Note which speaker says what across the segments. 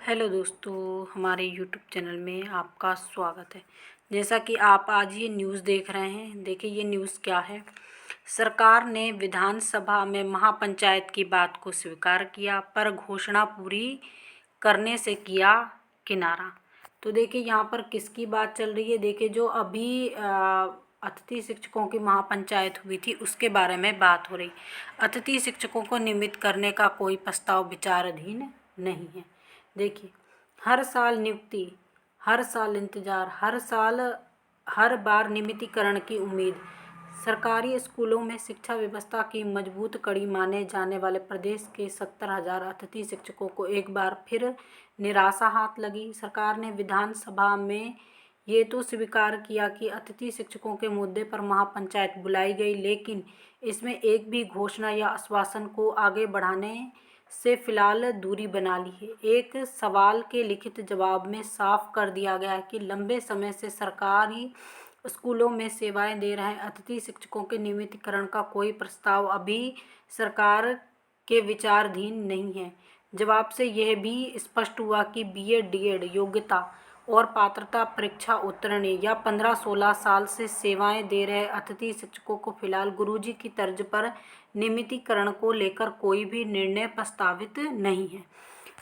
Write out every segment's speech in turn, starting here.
Speaker 1: Hello दोस्तों, हमारे YouTube channel में आपका स्वागत है। जैसा कि आप आज ये न्यूज़ देख रहे हैं, देखिए ये न्यूज़ क्या है। सरकार ने विधानसभा में महापंचायत की बात को स्वीकार किया, पर घोषणा पूरी करने से किया किनारा। तो देखिए यहाँ पर किसकी बात चल रही है। देखिए जो अभी अतिथि शिक्षकों की महापंचायत हुई थी उसके बारे में बात हो रही। अतिथि शिक्षकों को नियमित करने का कोई प्रस्ताव विचाराधीन नहीं है। देखिए हर साल नियुक्ति, हर साल इंतजार, हर बार नियमितीकरण की उम्मीद। सरकारी स्कूलों में शिक्षा व्यवस्था की मजबूत कड़ी माने जाने वाले प्रदेश के 70,000 अतिथि शिक्षकों को एक बार फिर निराशा हाथ लगी। सरकार ने विधानसभा में ये तो स्वीकार किया कि अतिथि शिक्षकों के मुद्दे पर महापंचायत बुलाई गई, लेकिन इसमें एक भी घोषणा या आश्वासन को आगे बढ़ाने से फिलहाल दूरी बना ली है। एक सवाल के लिखित जवाब में साफ कर दिया गया है कि लंबे समय से सरकारी स्कूलों में सेवाएं दे रहे अतिथि शिक्षकों के नियमितीकरण का कोई प्रस्ताव अभी सरकार के विचाराधीन नहीं है। जवाब से यह भी स्पष्ट हुआ कि बीएड, डीएड योग्यता और पात्रता परीक्षा उत्तीर्ण या 15-16 साल से सेवाएं दे रहे अतिथि शिक्षकों को फिलहाल गुरुजी की तर्ज पर नियमितीकरण को लेकर कोई भी निर्णय प्रस्तावित नहीं है।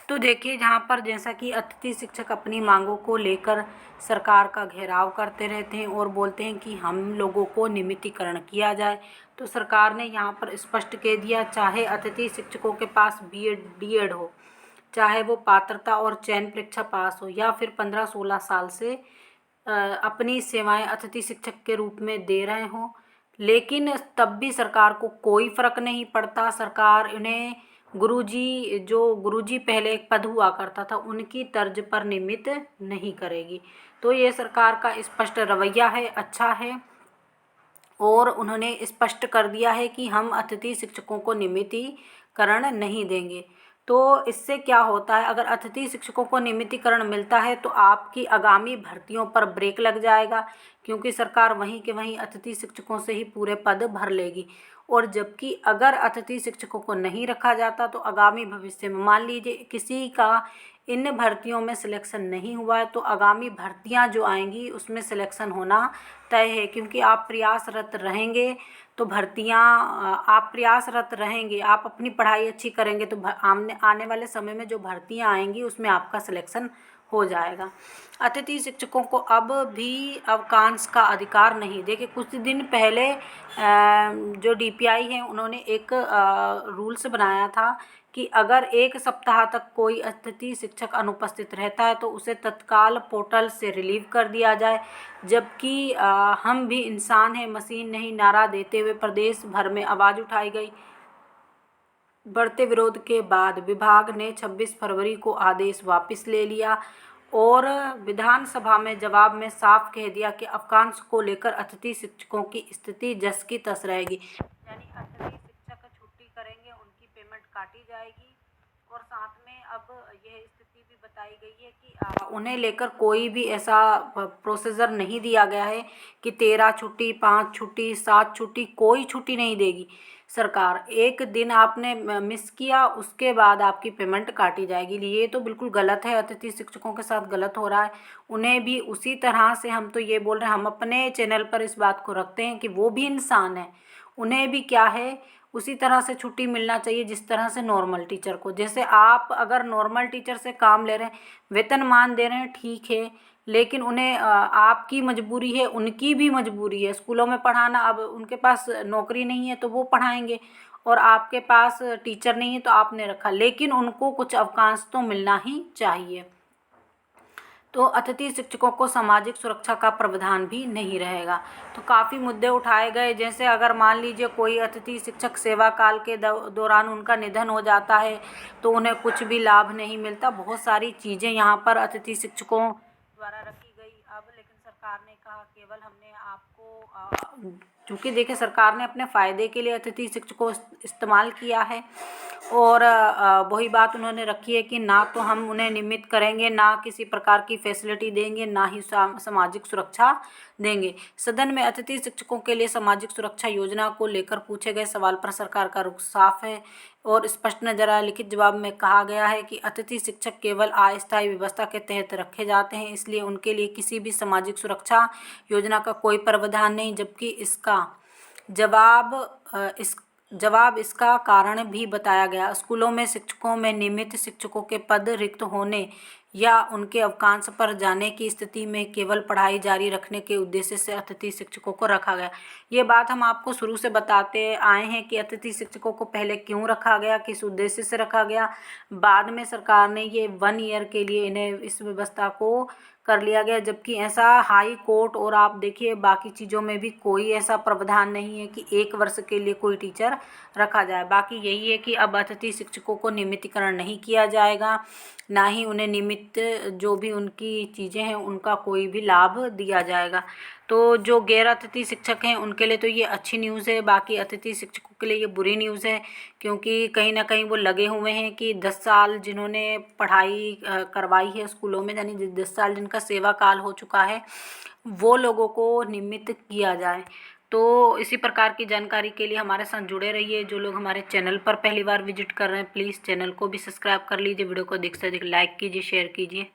Speaker 1: तो देखिए जहाँ पर जैसा कि अतिथि शिक्षक अपनी मांगों को लेकर सरकार का घेराव करते रहते हैं और बोलते हैं कि हम लोगों को नियमितीकरण किया जाए, तो सरकार ने यहाँ पर स्पष्ट कह दिया, चाहे अतिथि शिक्षकों के पास बीएड, डीएड हो, चाहे वो पात्रता और चयन परीक्षा पास हो या फिर 15-16 साल से अपनी सेवाएं अतिथि शिक्षक के रूप में दे रहे हों, लेकिन तब भी सरकार को कोई फ़र्क नहीं पड़ता। सरकार उन्हें गुरुजी पहले एक पद हुआ करता था उनकी तर्ज पर नियमित नहीं करेगी। तो ये सरकार का स्पष्ट रवैया है, अच्छा है। और उन्होंने स्पष्ट कर दिया है कि हम अतिथि शिक्षकों को नियमितीकरण नहीं देंगे। तो इससे क्या होता है, अगर अतिथि शिक्षकों को नियमितीकरण मिलता है तो आपकी आगामी भर्तियों पर ब्रेक लग जाएगा, क्योंकि सरकार वहीं के वहीं अतिथि शिक्षकों से ही पूरे पद भर लेगी। और जबकि अगर अतिथि शिक्षकों को नहीं रखा जाता तो आगामी भविष्य में मान लीजिए किसी का इन भर्तियों में सिलेक्शन नहीं हुआ है, तो आगामी भर्तियां जो आएंगी उसमें सिलेक्शन होना तय है, क्योंकि आप प्रयासरत रहेंगे तो भर्तियां, आप प्रयासरत रहेंगे, आप अपनी पढ़ाई अच्छी करेंगे तो आने वाले समय में जो भर्तियां आएंगी उसमें आपका सिलेक्शन हो जाएगा। अतिथि शिक्षकों को अब भी अवकाश का अधिकार नहीं। देखिए कुछ दिन पहले जो डीपीआई है उन्होंने एक रूल्स बनाया था कि अगर एक सप्ताह तक कोई अतिथि शिक्षक अनुपस्थित रहता है तो उसे तत्काल पोर्टल से रिलीव कर दिया जाए। जबकि हम भी इंसान हैं, मशीन नहीं नारा देते हुए प्रदेश भर में आवाज़ उठाई गई। बढ़ते विरोध के बाद विभाग ने 26 फरवरी को आदेश वापस ले लिया और विधानसभा में जवाब में साफ कह दिया कि अवकाश को लेकर अतिथि शिक्षकों की स्थिति जस की तस रहेगी। यानी अतिथि शिक्षक छुट्टी करेंगे, उनकी पेमेंट काटी जाएगी। और साथ में अब यह स्थिति भी बताई गई है कि उन्हें लेकर कोई भी ऐसा प्रोसीजर नहीं दिया गया है कि 13 छुट्टी, 5 छुट्टी, 7 छुट्टी, कोई छुट्टी नहीं देगी सरकार। एक दिन आपने मिस किया उसके बाद आपकी पेमेंट काटी जाएगी। ये तो बिल्कुल गलत है, अतिथि शिक्षकों के साथ गलत हो रहा है। उन्हें भी उसी तरह से, हम तो ये बोल रहे हैं, हम अपने चैनल पर इस बात को रखते हैं कि वो भी इंसान है, उन्हें भी क्या है उसी तरह से छुट्टी मिलना चाहिए जिस तरह से नॉर्मल टीचर को। जैसे आप अगर नॉर्मल टीचर से काम ले रहे हैं, वेतनमान दे रहे हैं, ठीक है, लेकिन उन्हें आपकी मजबूरी है, उनकी भी मजबूरी है स्कूलों में पढ़ाना। अब उनके पास नौकरी नहीं है तो वो पढ़ाएंगे और आपके पास टीचर नहीं है तो आपने रखा, लेकिन उनको कुछ अवकाश तो मिलना ही चाहिए। तो अतिथि शिक्षकों को सामाजिक सुरक्षा का प्रावधान भी नहीं रहेगा। तो काफ़ी मुद्दे उठाए गए, जैसे अगर मान लीजिए कोई अतिथि शिक्षक सेवा काल के दौरान उनका निधन हो जाता है तो उन्हें कुछ भी लाभ नहीं मिलता। बहुत सारी चीज़ें यहाँ पर अतिथि शिक्षकों द्वारा रखी गई। अब लेकिन सरकार ने कहा केवल हमने आपको, क्योंकि देखिए सरकार ने अपने फ़ायदे के लिए अतिथि शिक्षकों को इस्तेमाल किया है और वही बात उन्होंने रखी है कि ना तो हम उन्हें नियमित करेंगे, ना किसी प्रकार की फैसिलिटी देंगे, ना ही सामाजिक सुरक्षा देंगे। सदन में अतिथि शिक्षकों के लिए सामाजिक सुरक्षा योजना को लेकर पूछे गए सवाल पर सरकार का रुख साफ है। और स्पष्ट नजर आया। लिखित जवाब में कहा गया है कि अतिथि शिक्षक केवल अस्थायी व्यवस्था के तहत रखे जाते हैं, इसलिए उनके लिए किसी भी सामाजिक सुरक्षा योजना का कोई प्रावधान नहीं। जबकि इसका जवाब इसका कारण भी बताया गया। स्कूलों में शिक्षकों में नियमित शिक्षकों के पद रिक्त होने या उनके अवकाश पर जाने की स्थिति में केवल पढ़ाई जारी रखने के उद्देश्य से अतिथि शिक्षकों को रखा गया। ये बात हम आपको शुरू से बताते आए हैं कि अतिथि शिक्षकों को पहले क्यों रखा गया, किस उद्देश्य से रखा गया। बाद में सरकार ने ये 1 ईयर के लिए इन्हें इस व्यवस्था को कर लिया गया, जबकि ऐसा हाई कोर्ट और आप देखिए बाकी चीज़ों में भी कोई ऐसा प्रावधान नहीं है कि 1 वर्ष के लिए कोई टीचर रखा जाए। बाकी यही है कि अब अतिथि शिक्षकों को नियमितीकरण नहीं किया जाएगा, ना ही उन्हें नियमित जो भी उनकी चीज़ें हैं उनका कोई भी लाभ दिया जाएगा। तो जो गैर अतिथि शिक्षक हैं उनके लिए तो ये अच्छी न्यूज़ है, बाकी अतिथि शिक्षकों के लिए ये बुरी न्यूज़ है, क्योंकि कहीं ना कहीं वो लगे हुए हैं कि 10 साल जिन्होंने पढ़ाई करवाई है स्कूलों में, यानी 10 साल जिनका सेवा काल हो चुका है, वो लोगों को नियमित किया जाए। तो इसी प्रकार की जानकारी के लिए हमारे साथ जुड़े रहिए। जो लोग हमारे चैनल पर पहली बार विजिट कर रहे हैं प्लीज़ चैनल को भी सब्सक्राइब कर लीजिए, वीडियो को अधिक से अधिक लाइक कीजिए, शेयर कीजिए।